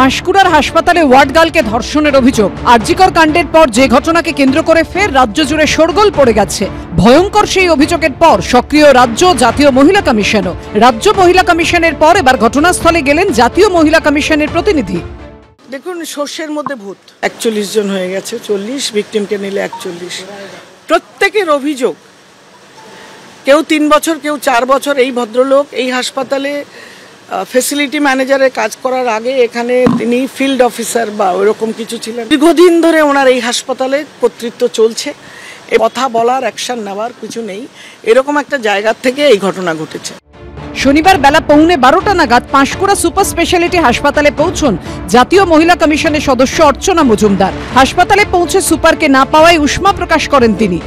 পাঁশকুড়ার হাসপাতালে ওয়ার্ড গার্লকে ধর্ষণের অভিযোগ। আরজিকর কাণ্ডের পর যে ঘটনাকে কেন্দ্র করে ফের রাজ্য জুড়ে শোরগোল পড়ে গেছে। ভয়ঙ্কর সেই অভিযোগের পর সক্রিয় রাজ্য জাতীয় মহিলা কমিশনও। রাজ্য মহিলা কমিশনের পর এবার ঘটনাস্থলে গেলেন জাতীয় মহিলা কমিশনের প্রতিনিধি। দেখুন, সর্ষের মধ্যে ভূত। 41 জন হয়ে গেছে, 40 ভিকটিমকে নিলে 41। প্রত্যেকের অভিযোগ, কেউ 3 বছর, কেউ 4 বছর। এই ভদ্রলোক এই হাসপাতালে ফ্যাসিলিটি ম্যানেজারের কাজ করার আগে এখানে তিনি ফিল্ড অফিসার বা ওরকম কিছু ছিলেন। দীর্ঘদিন ধরে ওনার এই হাসপাতালে কর্তৃত্ব চলছে। কথা বলার, অ্যাকশন নেওয়ার কিছু নেই, এরকম একটা জায়গা থেকে এই ঘটনা ঘটেছে। শনিবার বেলা 11:15 নাগাদ পাঁশকুড়া সুপার স্পেশালিটি হাসপাতালে পৌঁছন জাতীয় মহিলা কমিশনের সদস্য অর্চনা মজুমদার। হাসপাতালে পৌঁছে সুপারকে না পাওয়ায় উষ্মা প্রকাশ করেন তিনি।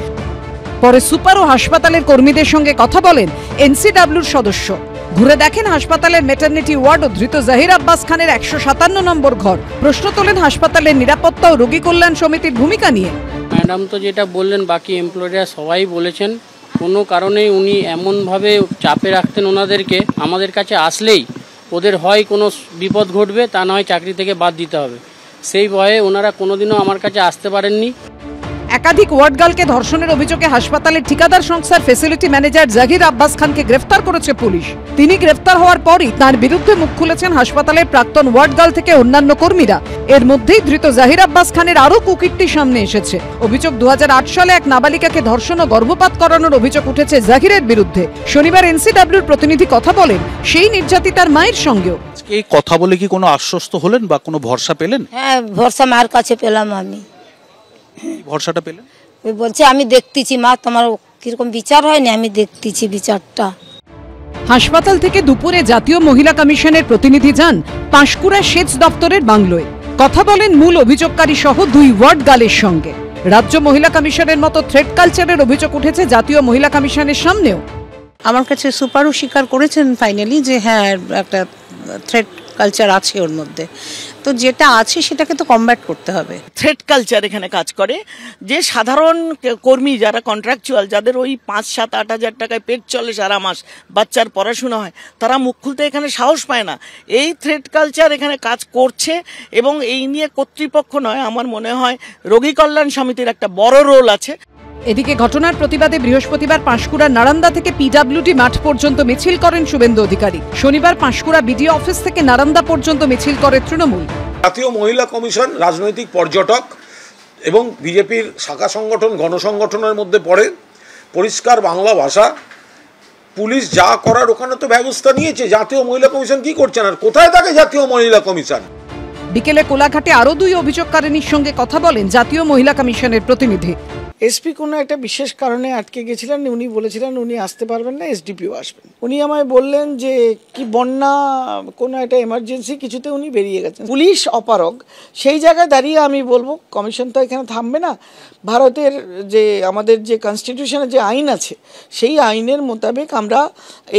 পরে সুপার ও হাসপাতালের কর্মীদের সঙ্গে কথা বলেন এনসিডব্লিউর সদস্য। ঘুরে দেখেন হাসপাতালের মেটারনিটি ওয়ার্ড ও ধৃত জাহির আব্বাস খানের 157 নম্বর ঘর। প্রশ্ন তোলেন হাসপাতালের নিরাপত্তা ও রোগী কল্যাণ সমিতির ভূমিকা নিয়ে। ম্যাডাম তো যেটা বললেন, বাকি এমপ্লয়িরা সবাই বলেছেন কোনো কারণেই উনি এমনভাবে চাপে রাখতেন ওনাদেরকে, আমাদের কাছে আসলেই ওদের হয় কোনো বিপদ ঘটবে, তা নয় চাকরি থেকে বাদ দিতে হবে। সেই ভয়ে ওনারা কোনোদিনও আমার কাছে আসতে পারেননি। একাধিক ওয়ার্ড গার্লকে ধর্ষণের অভিযোগে হাসপাতালের ঠিকাদার সংস্থার ফ্যাসিলিটি ম্যানেজার জাহির আব্বাস খানকে গ্রেফতার করেছে পুলিশ। তিনি গ্রেফতার হওয়ার পরই তার বিরুদ্ধে মুখ খুলেছেন হাসপাতালের প্রাক্তন ওয়ার্ড গার্ল থেকে অন্যান্য কর্মীরা। এর মধ্যেই ধৃত জাহির আব্বাস খানের আরও কুকীর্তি সামনে এসেছে। অভিযোগ, 2008 সালে এক নাবালিকাকে ধর্ষণ ও গর্ভপাত করানোর অভিযোগ উঠেছে জাহিরের বিরুদ্ধে। শনিবার এনসিডব্লিউর প্রতিনিধি কথা বলেন সেই নির্যাতিতার মায়ের সঙ্গেও। এই কথা বলে কি কোনো আশ্বস্ত হলেন বা কোনো ভরসা পেলেন? হ্যাঁ, ভরসা মার কাছে পেলাম আমি। ভরসাটা পেলেন? ওই বলছে আমি দেখতেছি মা, তোমার কিরকম বিচার হয়নি, আমি দেখতেছি বিচারটা। হাসপাতাল থেকে দুপুরে জাতীয় মহিলা কমিশনের প্রতিনিধি যান পাঁশকুড়া সেচ দপ্তরের বাংলোয়। কথা বলেন মূল অভিযোগকারী সহ 2 ওয়ার্ড গার্লের সঙ্গে। রাজ্য মহিলা কমিশনের মতো থ্রেট কালচারের অভিযোগ উঠেছে জাতীয় মহিলা কমিশনের সামনেও। আমার কাছে সুপারও স্বীকার করেছেন ফাইনালি যে হ্যাঁ, একটা থ্রেট কালচার আছে ওর মধ্যে। তো যেটা আছে সেটাকে তো কমব্যাট করতে হবে। থ্রেট কালচার এখানে কাজ করে, যে সাধারণ কর্মী যারা কন্ট্রাকচুয়াল, যাদের ওই 5, 7, 8 হাজার টাকায় পেট চলে সারা মাস, বাচ্চার পড়াশোনা হয়, তারা মুখ খুলতে এখানে সাহস পায় না। এই থ্রেট কালচার এখানে কাজ করছে এবং এই নিয়ে কর্তৃপক্ষ নয়, আমার মনে হয় রোগী কল্যাণ সমিতির একটা বড় রোল আছে। এদিকে ঘটনার প্রতিবাদে বৃহস্পতিবার পাঁশকুড়ার নারান্দা থেকে পিডব্লিউডি মাঠ পর্যন্ত মিছিল করেন শুভেন্দু অধিকারী। শনিবার পাঁশকুড়া বিডিও অফিস থেকে নারান্দা পর্যন্ত মিছিল করে তৃণমূল। জাতীয় মহিলা কমিশন রাজনৈতিক পর্যটক এবং বিজেপির শাখা সংগঠন, গণসংগঠনের মধ্যে পড়ে। পরিষ্কার বাংলা ভাষা, পুলিশ যা করার ওখানে তো ব্যবস্থা নিয়েছে। জাতীয় মহিলা কমিশন কি করছেন আর কোথায় থাকে জাতীয় মহিলা কমিশন? বিকেলে কোলাঘাটে আরও 2 অভিযোগকারিনীর সঙ্গে কথা বলেন জাতীয় মহিলা কমিশনের প্রতিনিধি। এসপি কোনো একটা বিশেষ কারণে আটকে গেছিলেন, উনি বলেছিলেন উনি আসতে পারবেন না, এসডিপিও আসবেন। উনি আমায় বললেন যে কি বন্যা, কোনো একটা এমার্জেন্সি কিছুতে উনি বেরিয়ে গেছেন। পুলিশ অপারগ, সেই জায়গায় দাঁড়িয়ে আমি বলবো কমিশন তো এখানে থামবে না। ভারতের যে আমাদের যে কনস্টিটিউশনের যে আইন আছে, সেই আইনের মোতাবেক আমরা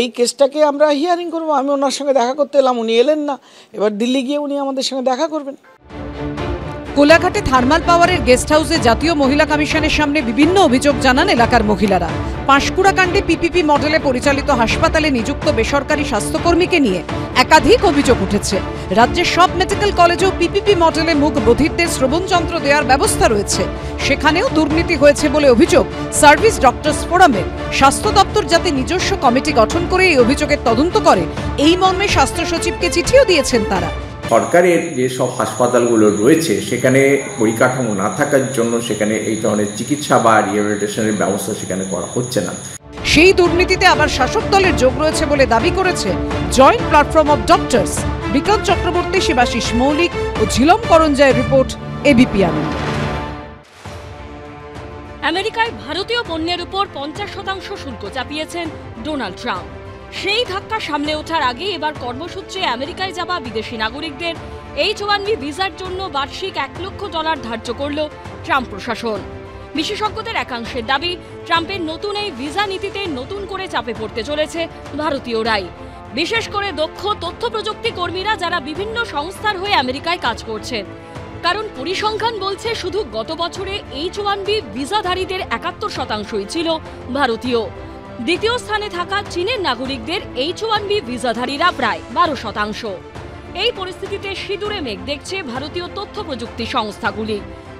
এই কেসটাকে আমরা হিয়ারিং করবো। আমি ওনার সঙ্গে দেখা করতে এলাম, উনি এলেন না। এবার দিল্লি গিয়ে উনি আমাদের সঙ্গে দেখা করবেন। কোলাঘাটে থার্মাল পাওয়ারের গেস্ট হাউসে জাতীয় মহিলা কমিশনের সামনে বিভিন্ন অভিযোগ জানান এলাকার মহিলারা। পাঁশকুড়া কাণ্ডে পিপিপি মডেলে পরিচালিত হাসপাতালে নিযুক্ত বেসরকারি স্বাস্থ্যকর্মীকে নিয়ে একাধিক অভিযোগ উঠেছে। রাজ্যের সব মেডিকেল কলেজেও পিপিপি মডেলে মুখ বধিরদের শ্রবণযন্ত্র দেওয়ার ব্যবস্থা রয়েছে, সেখানেও দুর্নীতি হয়েছে বলে অভিযোগ সার্ভিস ডক্টরস ফোরামের। স্বাস্থ্য দপ্তর যাতে নিজস্ব কমিটি গঠন করে এই অভিযোগের তদন্ত করে, এই মর্মে স্বাস্থ্য সচিবকে চিঠিও দিয়েছেন তারা। সরকারের যে সব হাসপাতালগুলো রয়েছে সেখানে পরিকাঠামো না থাকার জন্য সেখানে এই ধরনের চিকিৎসা বা রিহ্যাবিলিটেশনের ব্যবস্থা সেখানে করা হচ্ছে না। সেই দুর্নীতিতে আবার শাসক দলের যোগ রয়েছে বলে দাবি করেছে joint platform of doctors. Bikram Chakraborty, Shibashis Moulik ও ঝিলম করঞ্জয়ের রিপোর্ট, এবিপি আনন্দ। আমেরিকায় ভারতীয় পণ্যের উপর 50% শুল্ক চাপিয়েছেন ডোনাল্ড ট্রাম্প। সেই ধাক্কা সামনে ওঠার আগে এবার কর্মসূত্রে আমেরিকায় যাওয়া বিদেশি নাগরিকদের H-1B ভিসার জন্য বার্ষিক $1 লক্ষ ধার্য করল ট্রাম্প প্রশাসন। বিশেষজ্ঞদের একাংশের দাবি, ট্রাম্পের নতুন এই ভিসা নীতিতে নতুন করে চাপে পড়তে চলেছে ভারতীয়রাই, বিশেষ করে দক্ষ তথ্য প্রযুক্তি কর্মীরা যারা বিভিন্ন সংস্থার হয়ে আমেরিকায় কাজ করছেন। কারণ পরিসংখ্যান বলছে শুধু গত বছরে H-1B ভিসাধারীদের 71%ই ছিল ভারতীয়। দ্বিতীয় স্থানে থাকা চীনের নাগরিকদের H-1B ভিসাধারীরা প্রায় 12%। এই পরিস্থিতিতে সিঁদুরে মেঘ দেখছে ভারতীয় তথ্য প্রযুক্তি সংস্থাগুলি,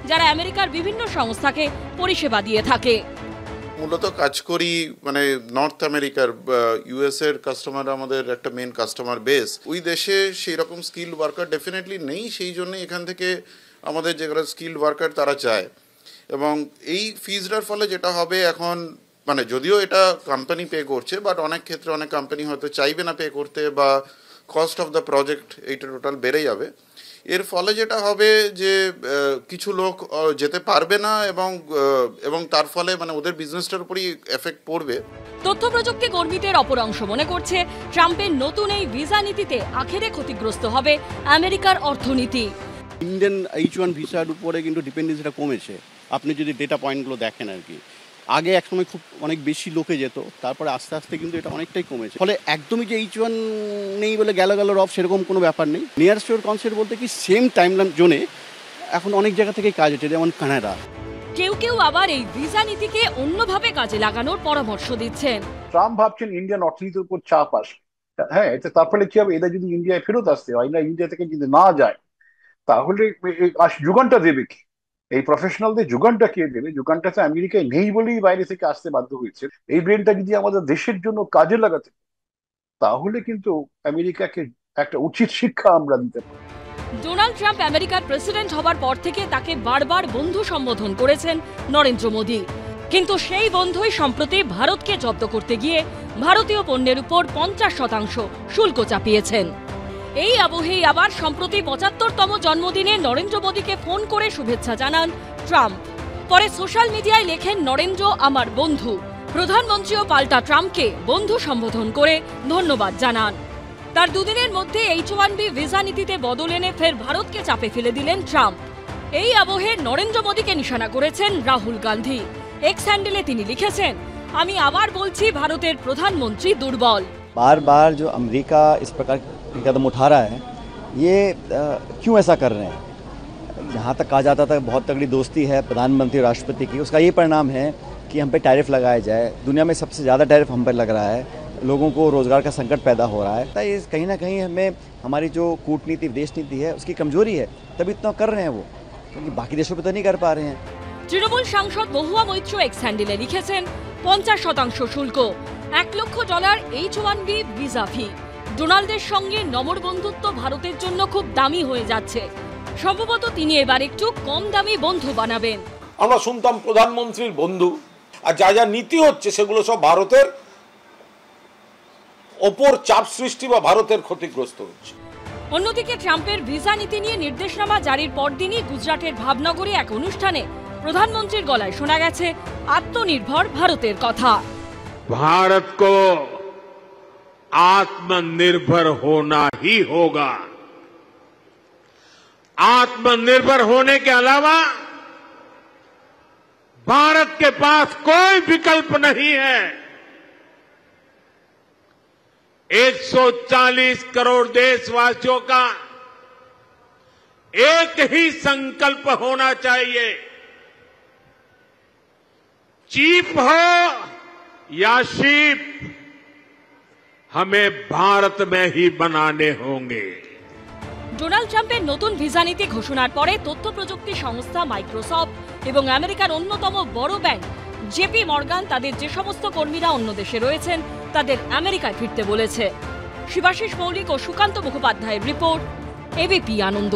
যারা আমেরিকার বিভিন্ন সংস্থাকে পরিষেবা দিয়ে থাকে। মূলত কাজ করি মানে নর্থ আমেরিকার ইউএস এর কাস্টমার আমাদের একটা মেন কাস্টমার বেস। ওই দেশে সেই রকম স্কিল্ড ওয়ার্কার ডেফিনেটলি নেই, সেই জন্য এখান থেকে আমাদের যেগুলো স্কিল্ড ওয়ার্কার তারা চায়। এবং এই ফিজটার ফলে যেটা হবে এখন, মানে যদিও এটা কোম্পানি পে করছে, বাট অনেক ক্ষেত্রে অনেক কোম্পানি হয়তো চাইবে না পে করতে, বা কস্ট অফ দ্য প্রজেক্ট এইটা টোটাল বেড়ে যাবে। এর ফলে যেটা হবে যে কিছু লোক যেতে পারবে না, এবং তার ফলে মানে ওদের বিজনেসটার উপরই এফেক্ট পড়বে। তথ্য প্রযুক্তি কর্মীদের অপর অংশ মনে করছে ট্রাম্পের নতুন এই ভিসা নীতিতে আখেরে ক্ষতিগ্রস্ত হবে আমেরিকার অর্থনীতি। ইন্ডিয়ান H1 ভিসার উপরে কিন্তু ডিপেন্ডেন্সিটা কমেছে। আপনি যদি ডেটা পয়েন্টগুলো দেখেন আর কি, আগে একসময় খুব অনেক বেশি লোকে যেত, তারপরে আস্তে আস্তে কিন্তু এটা অনেকটাই কমেছে। ফলে একদমই যে H1 নেই বলে গেল রফ সেরকম কোনো ব্যাপার নেই। নিয়ার শোর কনসেপ্ট বলতে কি সেম টাইমলাইন জোনে এখন অনেক জায়গা থেকে কাজ হচ্ছে, যেমন কানাডা। কেউ কেউ আবার এই ভিসা নীতিকে অন্যভাবে কাজে লাগানোর পরামর্শ দিচ্ছেন। ট্রাম্প ভাবছেন ইন্ডিয়ান অর্থনীতির উপর চাপ আসবে, হ্যাঁ, এতে তার ফলে কি হবে, এরা যদি ইন্ডিয়ায় ফেরত আসতে হয় না, ইন্ডিয়া থেকে যদি না যায়, তাহলে যোগানটা দেবে কি? এই প্রফেশনালদের যোগানটা কে দেবে? যোগানটা তো আমেরিকায় নেই বলেই বাইরে থেকে আসতে বাধ্য হয়েছে। এই ব্রেনটা যদি আমাদের দেশের জন্য কাজে লাগাতে, তাহলে কিন্তু আমেরিকাকে একটা উচিত শিক্ষা আমরা দিতে পারি। ডোনাল্ড ট্রাম্প আমেরিকার প্রেসিডেন্ট হবার পর থেকে তাকে বারবার বন্ধু সম্বোধন করেছেন নরেন্দ্র মোদী, কিন্তু সেই বন্ধুই সম্প্রতি ভারতকে জব্দ করতে গিয়ে ভারতীয় পণ্যের উপর 50% শুল্ক চাপিয়েছেন। এই আবহেই আবার সম্প্রতি 75তম জন্মদিনে নরেন্দ্র মোদীকে ফোন করে শুভেচ্ছা জানান ট্রাম্প। পরে সোশ্যাল মিডিয়ায় লেখেন, নরেন্দ্র আমার বন্ধু। প্রধানমন্ত্রীও পাল্টা ট্রাম্পকে বন্ধু সম্বোধন করে ধন্যবাদ জানান। তার দুদিনের মধ্যে H1B ভিসা নীতিতে বদল এনে ফের ভারতকে চাপে ফেলে দিলেন ট্রাম্প। এই আবহে নরেন্দ্র মোদীকে নিশানা করেছেন রাহুল গান্ধী। এক্স হ্যান্ডেলে তিনি লিখেছেন, আমি আবার বলছি ভারতের প্রধানমন্ত্রী দুর্বল। बार बार जो अमेरिका इस प्रकार के कदम उठा रहा है, ये क्यों ऐसा कर रहे हैं? जहाँ तक कहा जाता था बहुत तगड़ी दोस्ती है प्रधानमंत्री राष्ट्रपति की, उसका ये परिणाम है कि हम पे टैरिफ लगाया जाए। दुनिया में सबसे ज़्यादा टैरिफ हम पर लग रहा है, लोगों को रोज़गार का संकट पैदा हो रहा है। तो ये कहीं ना कहीं हमें हमारी जो कूटनीति विदेश नीति है उसकी कमजोरी है, तभी इतना कर रहे हैं वो, क्योंकि बाकी देशों पर तो नहीं कर पा रहे हैं। তৃণমূল সাংসদ মহুয়া মৈত্র এক্স হ্যান্ডেলে লিখেছেন, 50% শুল্ক, $1 লক্ষ H1B ভিসা ফি। ডোনাল্ডের সঙ্গে নমর বন্ধুত্ব ভারতের জন্য খুব দামি হয়ে যাচ্ছে। সম্ভবত তিনি এবার একটু কম দামি বন্ধু বানাবেন। আমরা শুনতাম প্রধানমন্ত্রীর বন্ধু, আর যা যা নীতি হচ্ছে সেগুলো সব ভারতের ওপর চাপ সৃষ্টি বা ভারতের ক্ষতিগ্রস্ত হচ্ছে। অন্যদিকে ট্রাম্পের ভিসা নীতি নিয়ে নির্দেশনামা জারির পরদিনই গুজরাটের ভাবনগরে এক অনুষ্ঠানে প্রধানমন্ত্রীর গলায় শোনা গেছে আত্মনির্ভর ভারতের কথা। भारत को आत्मनिर्भर होना ही होगा। आत्मनिर्भर होने के अलावा भारत के पास कोई विकल्प नहीं है। 140 करोड़ देशवासियों का एक ही संकल्प होना चाहिए, चीप हो या शीप, हमें भारत में ही बनाने होंगे। ডোনাল্ড ট্রাম্পের নতুন ভিসা নীতি ঘোষণার পরে তথ্য প্রযুক্তি সংস্থা মাইক্রোসফট এবং আমেরিকার অন্যতম বড় ব্যাংক জেপি মর্গান তাদের যে সমস্ত কর্মীরা অন্য দেশে রয়েছেন তাদের আমেরিকায় ফিরতে বলেছে। শিবাশিস মৌলিক ও সুকান্ত মুখোপাধ্যায়ের রিপোর্ট, এবিপি আনন্দ।